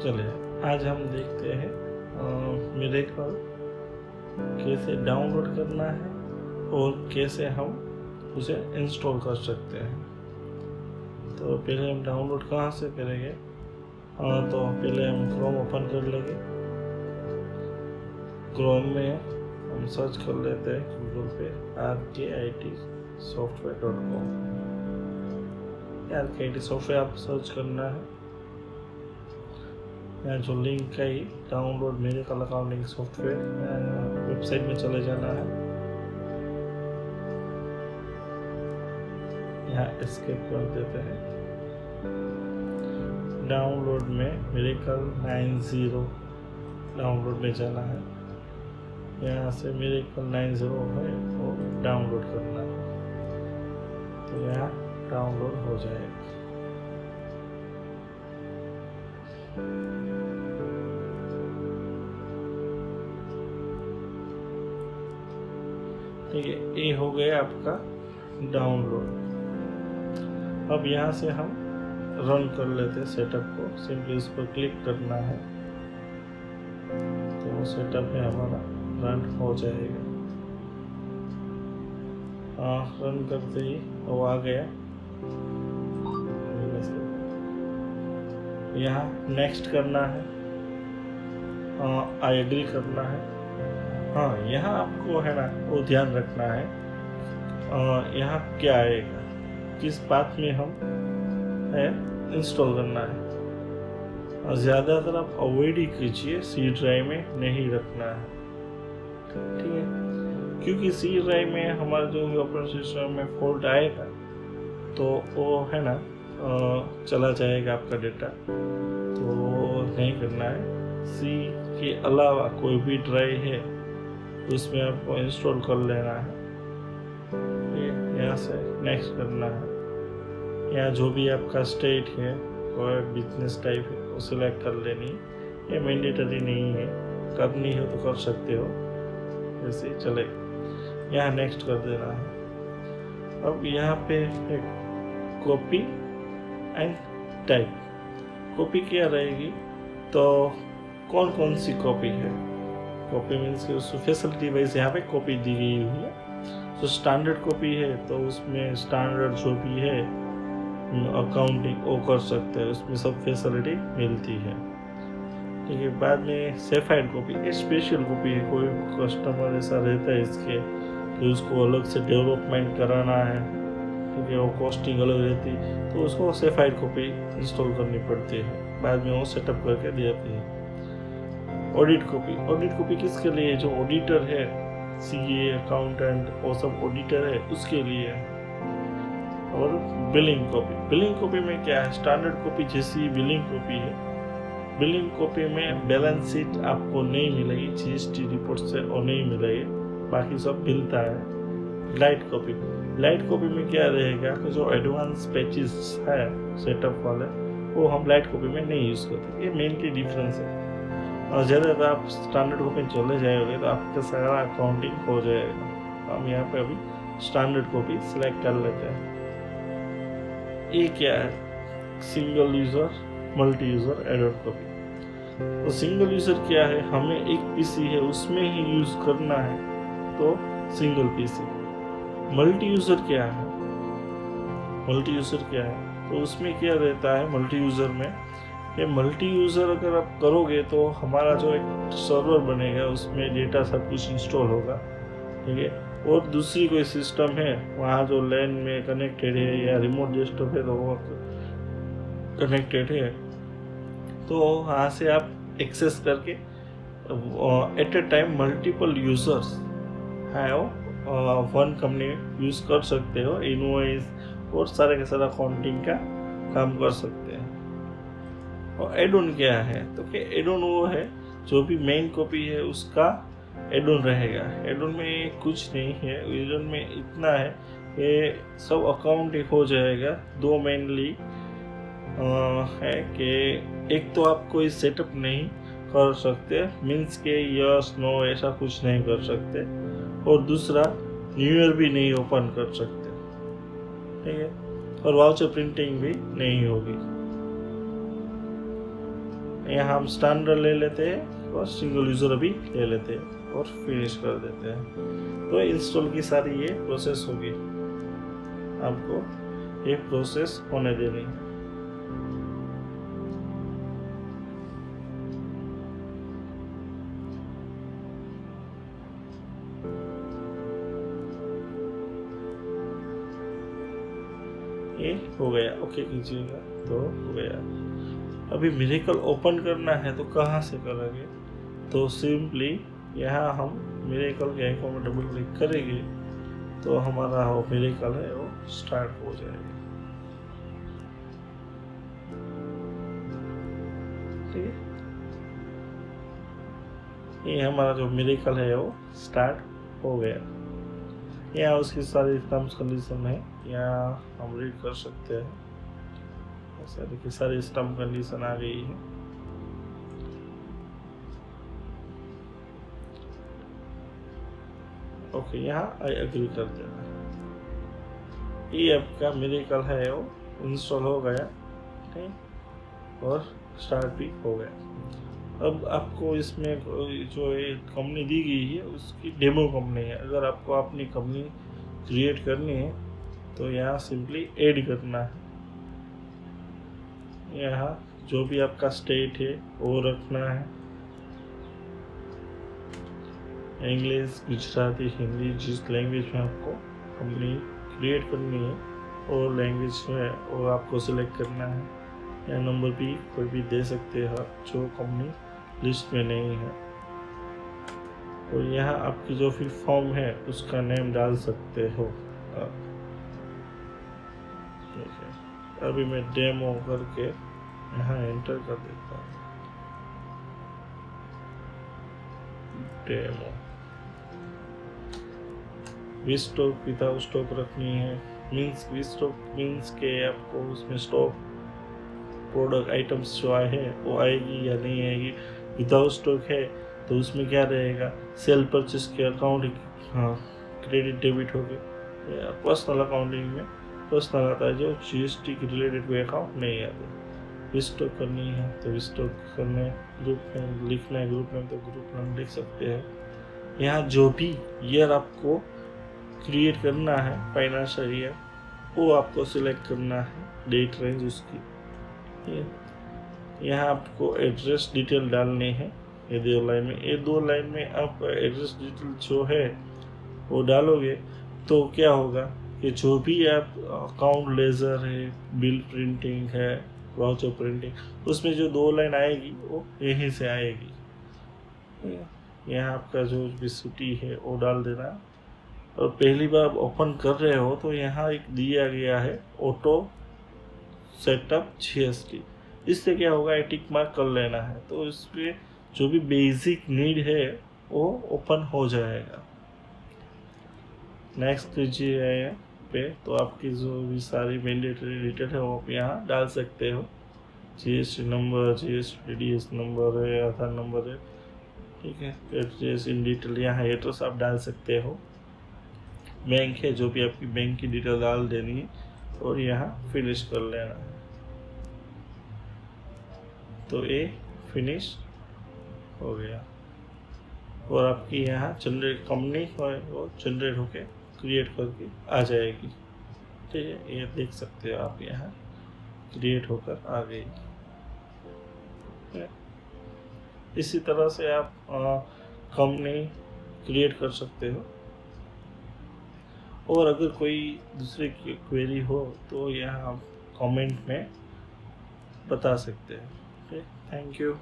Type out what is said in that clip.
चलिए आज हम देखते हैं मिरेकल कैसे डाउनलोड करना है और कैसे हम उसे इंस्टॉल कर सकते हैं। तो पहले हम डाउनलोड कहाँ से करेंगे? तो पहले हम क्रोम ओपन कर लेंगे। क्रोम में हम सर्च कर लेते हैं गूगल पे rkitsoftware.com। rkit सॉफ्टवेयर आप सर्च करना है। यहाँ जो लिंक है download miracle accounting software website में चले जाना है। यहाँ एस्केप कर देते हैं। डाउनलोड में मिरेकल 90 डाउनलोड में जाना है। यहाँ से मिरेकल 90 है वो डाउनलोड करना है, तो यहाँ डाउनलोड हो जाएगा। ठीक है, ये हो गया आपका डाउनलोड। अब यहाँ से हम रन कर लेते हैं सेटअप को। सिंपली इस पर क्लिक करना है तो वो सेटअप में हमारा रन हो जाएगा। रन करते ही वो आ गया। यहाँ नेक्स्ट करना है, आई एग्री करना है। यहाँ आपको है ना वो ध्यान रखना है यहाँ क्या आएगा, किस बात में हम है इंस्टॉल करना है। ज़्यादातर आप अवॉइड ही कीजिए, सी ड्राइव में नहीं रखना है। ठीक है, क्योंकि सी ड्राइव में हमारा जो ऑपरेटिंग सिस्टम में फॉल्ट आएगा तो वो है ना चला जाएगा आपका डेटा, तो नहीं करना है। सी के अलावा कोई भी ड्राइव है उसमें आपको इंस्टॉल कर लेना है। यहाँ से नेक्स्ट करना है। यहाँ जो भी आपका स्टेट है और बिजनेस टाइप है वो सिलेक्ट कर लेनी। ये मैंडेटरी नहीं है, करनी हो तो कर सकते हो, वैसे ही चलेगा। यहाँ नेक्स्ट कर देना है। अब यहाँ पे कॉपी एंड टाइप। कॉपी क्या रहेगी, तो कौन कौन सी कॉपी है। कॉपी मीन्स कि उस फैसिलिटी वाइज यहाँ पे कॉपी दी गई हुई है। तो स्टैंडर्ड कॉपी है तो उसमें स्टैंडर्ड जो भी है अकाउंटिंग वो कर सकते हैं, उसमें सब फैसिलिटी मिलती है। ठीक है, बाद में सेफाइड कॉपी, ये स्पेशल कॉपी है। कोई कस्टमर ऐसा रहता है इसके कि उसको अलग से डेवलपमेंट कराना है, क्योंकि वो कॉस्टिंग अलग रहती है, तो उसको सेफाइड कॉपी इंस्टॉल करनी पड़ती है। बाद में वो सेटअप करके देती है। ऑडिट कॉपी, ऑडिट कॉपी किसके लिए? जो ऑडिटर है, सीए, अकाउंटेंट, वो सब ऑडिटर है उसके लिए। और बिलिंग कॉपी, बिलिंग कॉपी में क्या है, स्टैंडर्ड कॉपी जैसी बिलिंग कॉपी है। बिलिंग कॉपी में बैलेंस शीट आपको नहीं मिलेगी, जीएसटी रिपोर्ट से वो नहीं मिलेगी, बाकी सब मिलता है। लाइट कॉपी, लाइट कॉपी में क्या रहेगा कि जो एडवांस पैचेस है सेटअप वाले वो हम लाइट कॉपी में नहीं यूज़ करते। ये मेनली डिफरेंस है। और ज़्यादातर आप स्टैंडर्ड कॉपी चले जाओगे तो आपका सारा अकाउंटिंग हो जाएगा। हम यहाँ पे अभी स्टैंडर्ड कॉपी सिलेक्ट कर लेते हैं। ये क्या है, single user, multi user, addon copy. तो सिंगल यूज़र क्या है, हमें एक पीसी है उसमें ही यूज़ करना है तो सिंगल पीसी। मल्टी यूज़र क्या है, मल्टी यूज़र क्या है, तो उसमें क्या रहता है मल्टी यूज़र में, ये मल्टी यूज़र अगर आप करोगे तो हमारा जो एक सर्वर बनेगा उसमें डेटा सब कुछ इंस्टॉल होगा। ठीक है, और दूसरी कोई सिस्टम है वहाँ जो लैन में कनेक्टेड है या रिमोट डेस्कटॉप है तो वो कनेक्टेड है, तो वहाँ से आप एक्सेस करके at a time multiple users है वन कंपनी यूज़ कर सकते हो। इनवॉइस और सारे के सारा अकाउंटिंग का काम कर सकते हैं। और एडोन क्या है, तो कि एडोन वो है जो भी मेन कॉपी है उसका एडोन रहेगा। एडोन में कुछ नहीं है, एडोन में इतना है कि सब अकाउंट हो जाएगा। दो मेनली है कि एक तो आप कोई सेटअप नहीं कर सकते, मीन्स के यस नो ऐसा कुछ नहीं कर सकते, और दूसरा न्यू ईयर भी नहीं ओपन कर सकते। ठीक है, और वाउचर प्रिंटिंग भी नहीं होगी। यहाँ हम स्टैंडर्ड ले लेते हैं और सिंगल यूजर अभी ले लेते हैं और फिनिश कर देते हैं। तो इंस्टॉल की सारी ये प्रोसेस होगी, आपको ये प्रोसेस होने देनी है। ये हो गया, ओके कीजिएगा तो हो गया। अभी मिरेकल ओपन करना है तो कहाँ से करेंगे? तो सिंपली यहाँ हम मिरेकल के आइकॉन में डबल क्लिक करेंगे तो हमारा वो मिरेकल है वो स्टार्ट हो जाएगा। ठीक है, ये हमारा जो मिरेकल है वो स्टार्ट हो गया। यहाँ उसकी सारी टर्म्स कंडीशन है, यहाँ हम रीड कर सकते हैं। ऐसा देखिए सारी टर्म कंडीशन आ गई है। ओके, यहाँ आई एग्री कर देना। ये आपका मिरेकल है वो इंस्टॉल हो गया, ठीक, और स्टार्ट भी हो गया। अब आपको इसमें जो ये कंपनी दी गई है उसकी डेमो कंपनी है। अगर आपको अपनी कंपनी क्रिएट करनी है तो यहाँ सिंपली ऐड करना है। यहाँ जो भी आपका स्टेट है वो रखना है, इंग्लिश, गुजराती, हिंदी, जिस लैंग्वेज में आपको कंपनी क्रिएट करनी है वो लैंग्वेज है वो आपको सिलेक्ट करना है। या नंबर भी कोई भी दे सकते हैं जो कंपनी लिस्ट में नहीं है। और यहाँ आपकी जो भी फॉर्म है उसका नेम डाल सकते हो। ठीक है, अभी मैं डेमो करके यहाँ एंटर कर देता हूँ। Demo with stock without stock रखनी है। मीन्स विद स्टॉक मीन्स के आपको उसमें स्टॉक प्रोडक्ट आइटम्स जो आए हैं वो आएगी या नहीं आएगी। विदाउट स्टॉक है तो उसमें क्या रहेगा, सेल परचेस के अकाउंट, हाँ, क्रेडिट डेबिट हो गए। पर्सनल अकाउंटिंग में पर्सनल आता है, जो जीएसटी के रिलेटेड कोई अकाउंट नहीं आते। विस्टॉक करनी है तो विस्टॉक करने, ग्रुप में लिखना है ग्रुप में तो ग्रुप में लिख सकते हैं। यहाँ जो भी ईयर आपको क्रिएट करना है फाइनेंशियल ईयर वो आपको सिलेक्ट करना है, डेट रेंज उसकी। यहाँ आपको एड्रेस डिटेल डालनी है। ये दो लाइन में आप एड्रेस डिटेल जो है वो डालोगे तो क्या होगा कि जो भी आप अकाउंट लेजर है, बिल प्रिंटिंग है, वाउचर प्रिंटिंग, उसमें जो 2 लाइन आएगी वो यहीं से आएगी। यहाँ आपका जो भी सिटी है वो डाल देना। और पहली बार ओपन कर रहे हो तो यहाँ एक दिया गया है ऑटो सेटअप GST। इससे क्या होगा, टिक मार्क कर लेना है तो इसमें जो भी बेसिक नीड है वो ओपन हो जाएगा। नेक्स्ट कीजिए यहाँ पे तो आपकी जो भी सारी मैंडेटरी डिटेल है वो आप यहाँ डाल सकते हो। GST number, GST TDS number है, आधार नंबर है, ठीक है। एड्रेस इन डिटेल, यहाँ एड्रेस आप डाल सकते हो। बैंक है, जो भी आपकी बैंक की डिटेल डाल देनी है और यहाँ फिनिश कर लेना है। तो ये फिनिश हो गया और आपकी यहाँ जनरेट कंपनी वो जनरेट होके क्रिएट करके आ जाएगी। ठीक है, ये देख सकते हो आप यहाँ क्रिएट होकर आ गई। इसी तरह से आप कंपनी क्रिएट कर सकते हो। और अगर कोई दूसरे की क्वेरी हो तो यहाँ आप कमेंट में बता सकते हैं। Okay, thank you.